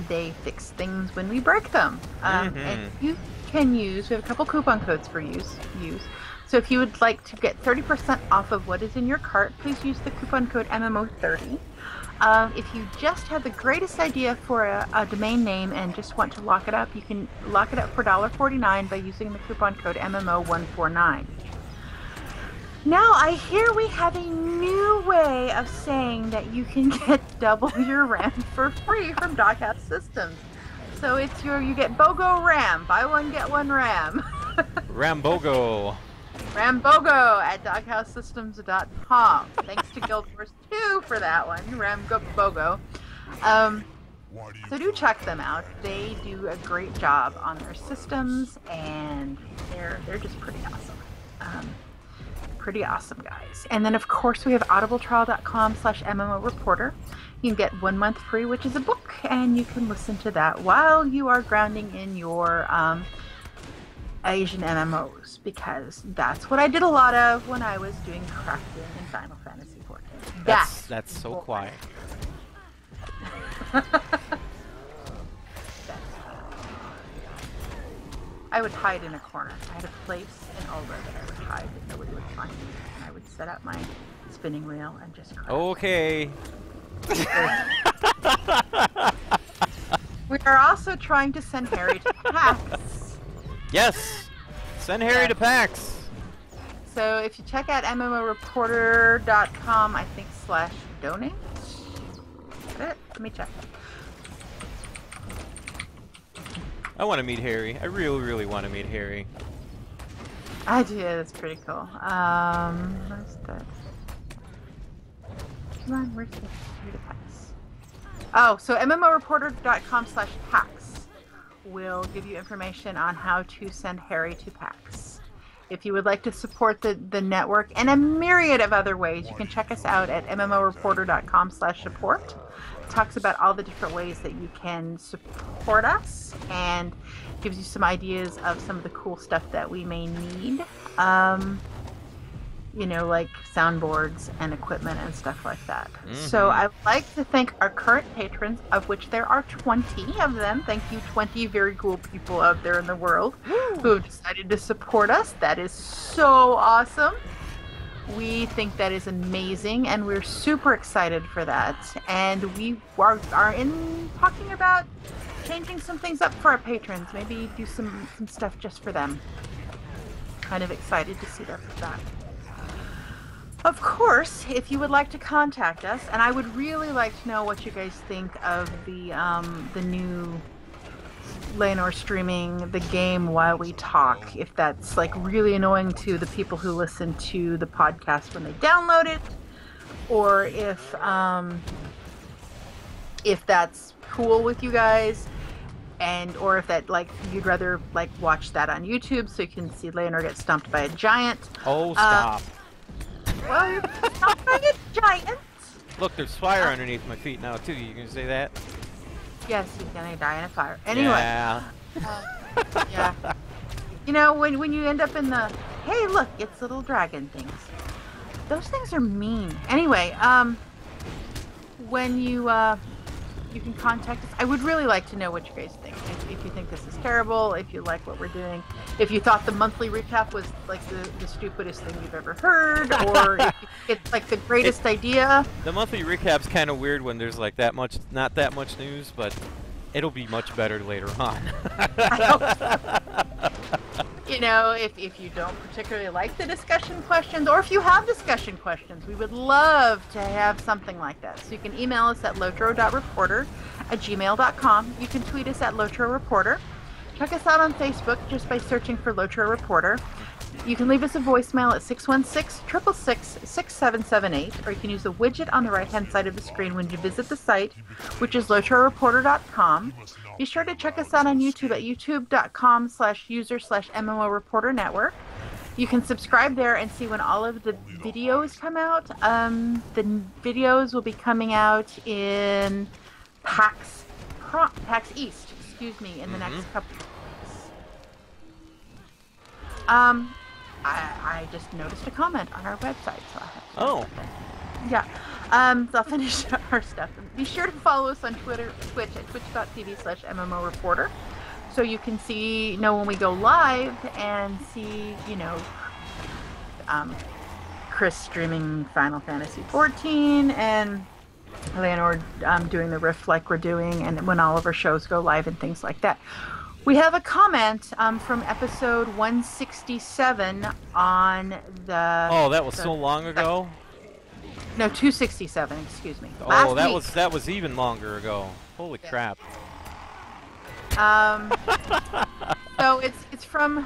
They fix things when we break them. And you can use, we have a couple coupon codes for use. So if you would like to get 30% off of what is in your cart, please use the coupon code MMO30. If you just have the greatest idea for a domain name and just want to lock it up, you can lock it up for $1.49 by using the coupon code MMO149. Now, I hear we have a new way of saying that you can get double your RAM for free from Doghouse Systems. So it's you get BOGO RAM, buy one, get one RAM. Rambogo. Rambogo at doghousesystems.com. Thanks to Guild Wars 2 for that one, Rambogo. So do check them out. They do a great job on their systems, and they're just pretty awesome. Pretty awesome, guys. And then, of course, we have audibletrial.com/MMO Reporter. You can get 1 month free, which is a book, and you can listen to that while you are grounding in your Asian MMOs, because that's what I did a lot of when I was doing crafting in Final Fantasy XIV. That's so quiet. I would hide in a corner. I had a place in Ulra that I would hide that nobody would find me, and I would set up my spinning wheel and just craft. Okay. We are also trying to send Harry to PAX. Yes! Send Harry to PAX! So if you check out MMOreporter.com, I think /donate. Is that it? Let me check. I want to meet Harry. I really, really want to meet Harry. I do. That's pretty cool. Where's the? Come on, where's the packs? Oh, so MMOreporter.com/packs will give you information on how to send Harry to PAX. If you would like to support the network and a myriad of other ways, you can check us out at MMOreporter.com/support. It talks about all the different ways that you can support us and gives you some ideas of some of the cool stuff that we may need. You know, like soundboards and equipment and stuff like that. Mm-hmm. So I'd like to thank our current patrons, of which there are 20 of them. Thank you, 20 very cool people out there in the world who have decided to support us. That is so awesome. We think that is amazing, and we're super excited for that. And we are talking about changing some things up for our patrons. Maybe do some stuff just for them. Kind of excited to see that. Of course, if you would like to contact us, and I would really like to know what you guys think of the new Leonor streaming the game while we talk. If that's like really annoying to the people who listen to the podcast when they download it, or if that's cool with you guys, or if that like you'd rather like watch that on YouTube so you can see Leonor get stomped by a giant. Oh, stop. Well, you're not by a giant. Look, there's fire underneath my feet now, too. You can say that? Yes, he's gonna die in a fire. Anyway. Yeah. Yeah. You know, when you end up in the, hey, look, it's little dragon things. Those things are mean. Anyway, when you can contact us. I would really like to know what you guys think. If you think this is terrible, if you like what we're doing, if you thought the monthly recap was like the stupidest thing you've ever heard, or if it's like the greatest idea. The monthly recap's kind of weird when there's like not that much news, but it'll be much better later on. I hope so. You know, if you don't particularly like the discussion questions, or if you have discussion questions, we would love to have something like that. So you can email us at lotro.reporter@gmail.com. You can tweet us at LOTRO Reporter. Check us out on Facebook just by searching for LOTRO Reporter. You can leave us a voicemail at 616-666-6778, or you can use the widget on the right-hand side of the screen when you visit the site, which is LOTROreporter.com. Be sure to check us out on YouTube at youtube.com/user/MMO Reporter Network. You can subscribe there and see when all of the videos come out. The videos will be coming out in PAX East, in the next couple of weeks. I just noticed a comment on our website, so I have to. Oh. Yeah. So I'll finish our stuff. Be sure to follow us on Twitch at twitch.tv/MMO Reporter, so you can know when we go live and see, Chris streaming Final Fantasy XIV and Leonor doing the riff like we're doing, and when all of our shows go live and things like that. We have a comment from episode 167 on the. Oh, that was so long ago. No, 267. Excuse me. Oh, that was even longer ago. Holy crap. So it's from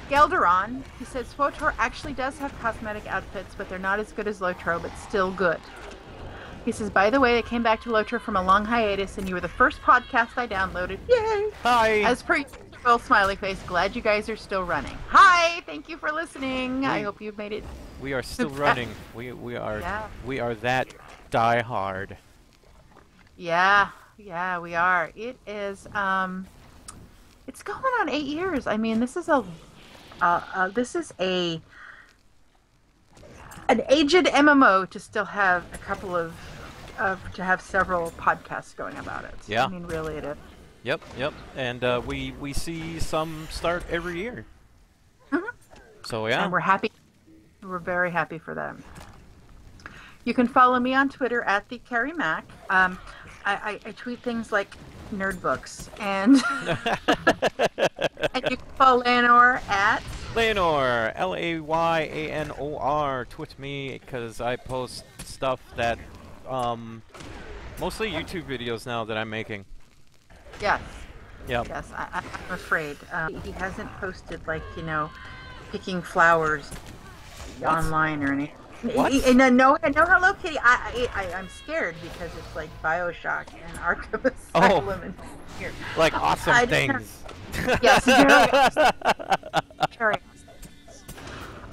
Gelderon. He says SWTOR actually does have cosmetic outfits, but they're not as good as LOTRO, but still good. He says, by the way, I came back to LOTRO from a long hiatus, and you were the first podcast I downloaded. Yay! Hi! As per usual, smiley face, glad you guys are still running. Hi! Thank you for listening. I hope you've made it. We are still running. We are that die hard. Yeah, we are. It is, it's going on 8 years. I mean, this is an aged MMO to still have a couple of to have several podcasts going about it. Yeah. I mean, really, it is. Yep. And we see some start every year. Mm-hmm. So yeah. And we're happy. We're very happy for them. You can follow me on Twitter at the Carrie Mac. I tweet things like nerd books, and and you can follow Leonor at Layanor, Layyanor, twit me because I post stuff that, mostly YouTube videos now that I'm making. Yes. Yep. Yes, I'm afraid. He hasn't posted, like, you know, picking flowers online or anything. What? No, Hello Kitty. I'm scared because it's like Bioshock and Arkham Asylum and here. Like awesome things. Yes, very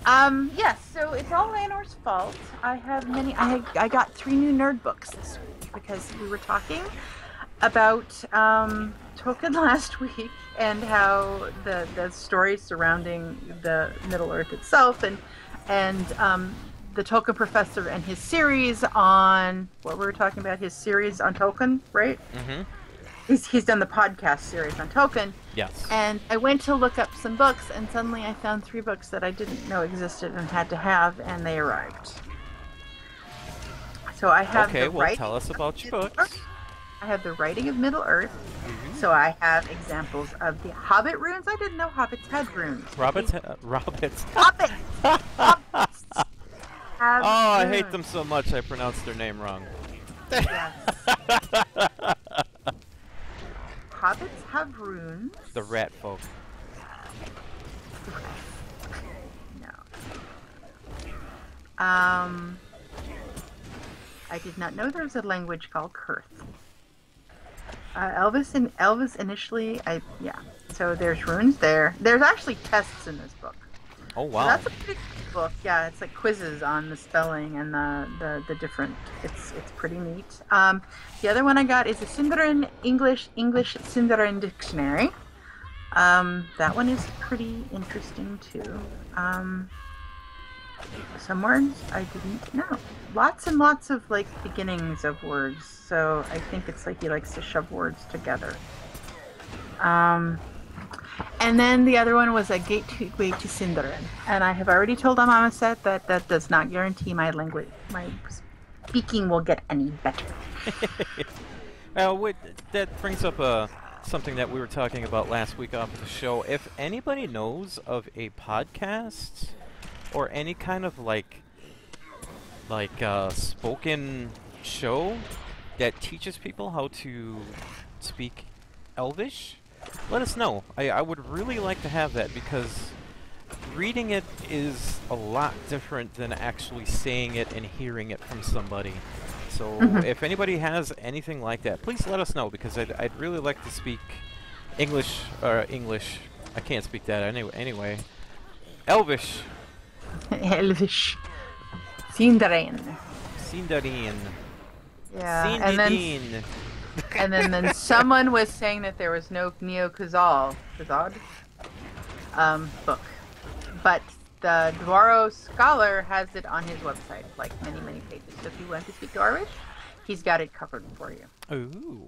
awesome. Yes, so it's all Lanor's fault. I have many. I got 3 new nerd books this week because we were talking about Tolkien last week and how the stories surrounding the Middle Earth itself and the Tolkien professor and his series on what we were talking about, his series on Tolkien, right? Mm-hmm. He's done the podcast series on Tolkien. Yes. And I went to look up some books, and suddenly I found 3 books that I didn't know existed and had to have, and they arrived. So I have okay, well, tell us about your books. I have the Writing of Middle Earth. So I have examples of the Hobbit runes. I didn't know hobbits had runes. Hobbits. Hobbits. I hate them so much I pronounced their name wrong. Yes. Hobbits have runes. The rat folk. No. I did not know there was a language called Kurth. Elvis initially, so there's runes there. There's actually tests in this book. Oh wow. So that's a pretty good book. Yeah, it's like quizzes on the spelling and the different. It's pretty neat. The other one I got is a Sindarin English Sindarin dictionary. That one is pretty interesting too. Some words I didn't know. Lots and lots of like beginnings of words. So I think it's like he likes to shove words together. And then the other one was a gateway to Sindarin. And I have already told Amaset that does not guarantee my speaking will get any better. That brings up something that we were talking about last week off the show. If anybody knows of a podcast or any kind of like spoken show that teaches people how to speak Elvish, let us know. I would really like to have that because reading it is a lot different than actually saying it and hearing it from somebody. So if anybody has anything like that, please let us know because I'd really like to speak English. I can't speak that anyway. Elvish. Elvish. Sindarin. Yeah, and then someone was saying that there was no Neo-Khazad book, but the Dwaro scholar has it on his website, like many pages. So if you want to speak Dwarish, he's got it covered for you. Ooh.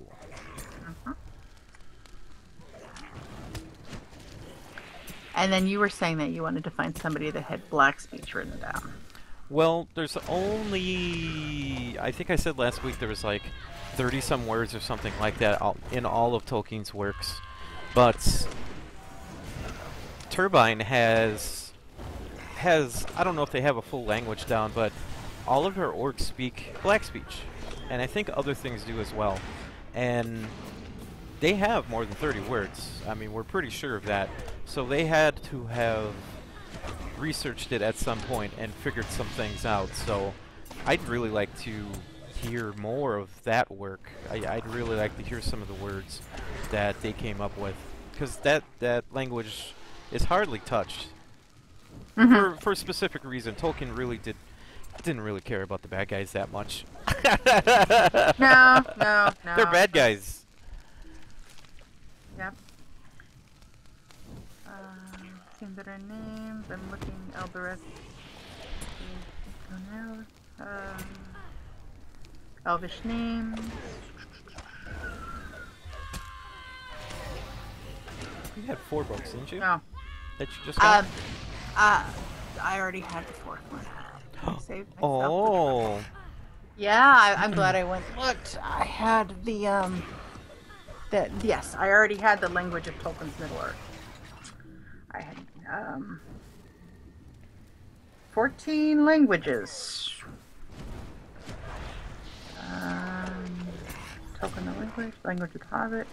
And then you were saying that you wanted to find somebody that had black speech written down. Well, there's only, I think I said last week there was like 30-some words or something like that in all of Tolkien's works. But Turbine has, I don't know if they have a full language down, but all of her orcs speak black speech. And I think other things do as well. And they have more than 30 words. I mean, we're pretty sure of that. So they had to have researched it at some point and figured some things out. So I'd really like to hear more of that work. I'd really like to hear some of the words that they came up with, because that language is hardly touched. For a specific reason. Tolkien really didn't really care about the bad guys that much. No. They're bad guys. Yep. Sindarin names. I'm looking. Elbereth. Elvish names. You had 4 books, didn't you? No. That you just got? I already had the 4th one. I saved myself Oh. Yeah, I'm glad I went and looked. I had yes, I already had the language of Tolkien's Middle Earth. I had, 14 languages. Token the language of hobbits.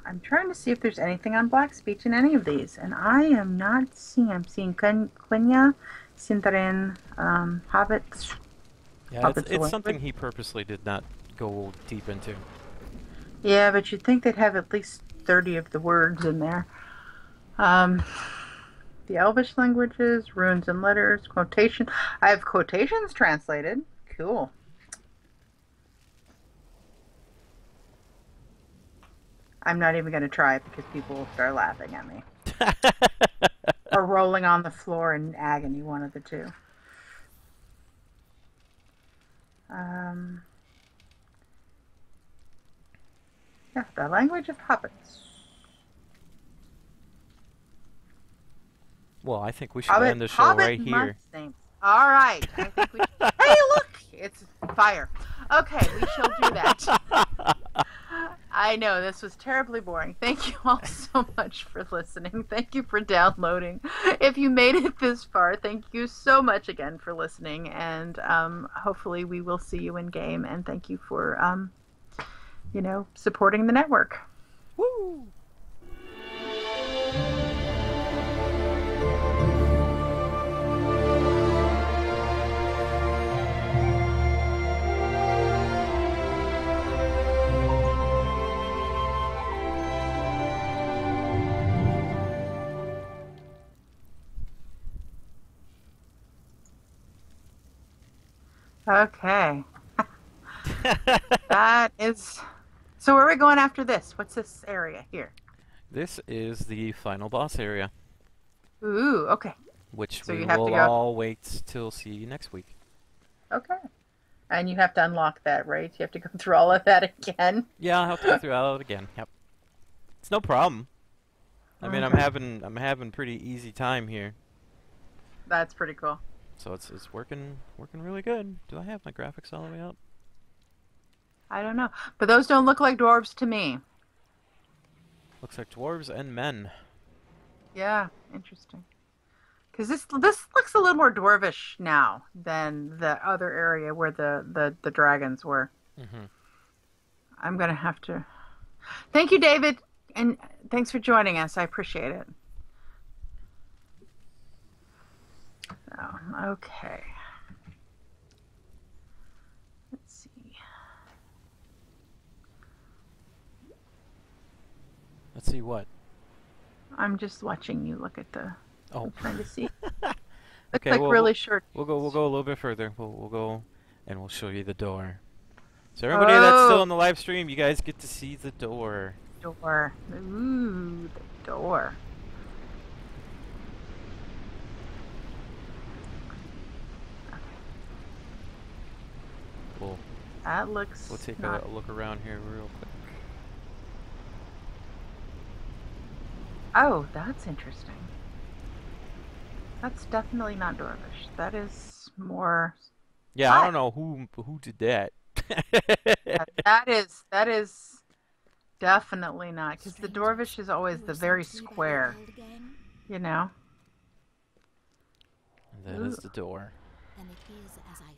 I'm trying to see if there's anything on Black speech in any of these, and I am not seeing. I'm seeing Quenya, Sindarin, hobbits. Yeah, it's something he purposely did not go deep into. Yeah, but you'd think they'd have at least 30 of the words in there. The Elvish languages, runes and letters, quotation. I have quotations translated. Cool. I'm not even going to try it because people will start laughing at me. Or rolling on the floor in agony, one of the two. Yeah, the language of hobbits. Well, I think we should end the show right here. All right. I think we... Hey, look! It's fire. Okay, we shall do that. I know, this was terribly boring. Thank you all so much for listening. Thank you for downloading. If you made it this far, thank you so much again for listening. And hopefully we will see you in game. And thank you for, supporting the network. Woo! Okay. That is... So where are we going after this? What's this area here? This is the final boss area. Ooh, okay. Which so we you have will to go... all wait till see next week. Okay. And you have to unlock that, right? You have to go through all of that again? Yeah, I'll have to go through all of it again. Yep. It's no problem. I mean, I'm having pretty easy time here. That's pretty cool. So it's working really good. Do I have my graphics all the way up? I don't know. But those don't look like dwarves to me. Looks like dwarves and men. Yeah, interesting. Because this looks a little more dwarvish now than the other area where the dragons were. Mm-hmm. I'm going to have to... Thank you, David. And thanks for joining us. I appreciate it. Okay. Let's see. Let's see what? I'm just watching you look at the... Oh. I'm trying to see. Okay, like really short. We'll go a little bit further. We'll go and we'll show you the door. So everybody that's still on the live stream, you guys get to see the door. Door. Ooh, the door. Cool. That looks... We'll take a look around here real quick. Oh, that's interesting. That's definitely not dwarvish. That is more... Yeah, I don't know who did that. Yeah, that is definitely not, because the dwarvish is always the very square, you know? And that is the door.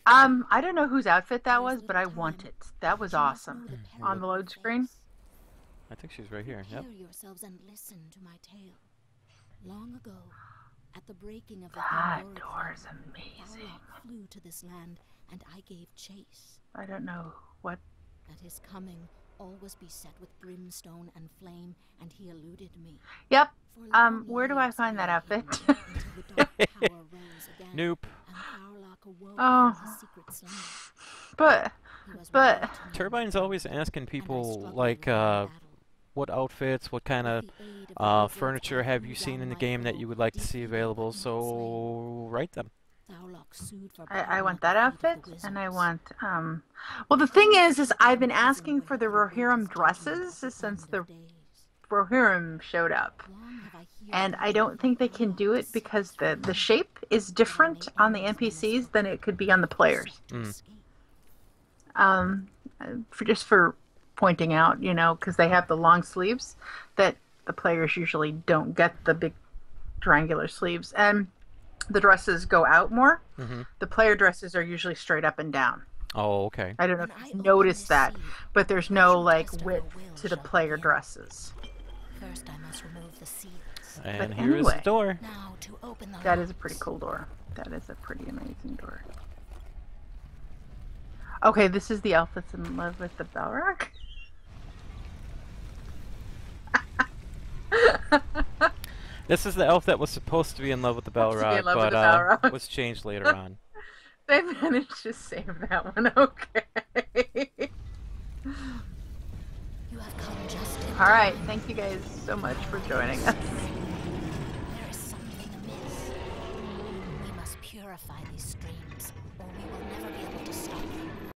I don't know whose outfit that was, but I want it. That was awesome. On the load screen? I think she's right here. Yep. Yourselves and listen to my tale. Long ago, at the breaking of the that door is amazing. Flew to this land, and I gave chase. I don't know what. At his coming, all was beset with brimstone and flame, and he eluded me. Yep. Where do I find that outfit? Nope. Oh. But Turbine's always asking people like what outfits, what kind of furniture have you seen in the game that you would like to see available, so write them. I want that outfit, and I want, well, the thing is I've been asking for the Rohirrim dresses since the Rohirrim showed up. And I don't think they can do it because the shape is different on the NPCs than it could be on the players. For pointing out, you know, because they have the long sleeves that the players usually don't get the big triangular sleeves. And the dresses go out more. Mm-hmm. The player dresses are usually straight up and down. Oh, okay. I don't know if you noticed that, but there's no like width to the player dresses. First, I must remove the seals. And But here is the anyway. door. Now to open the That is a locks. pretty cool door. That is a pretty amazing door. Okay, this is the elf that's in love with the Balrog. This is the elf that was supposed to be in love with the Supposed to be in Balrog, love with but the Balrog. was changed later on. They managed to save that one. Okay. You have come just in All right. time. Thank you guys so much for joining us. There is something amiss. We must purify these streams, or we will never be able to stop them.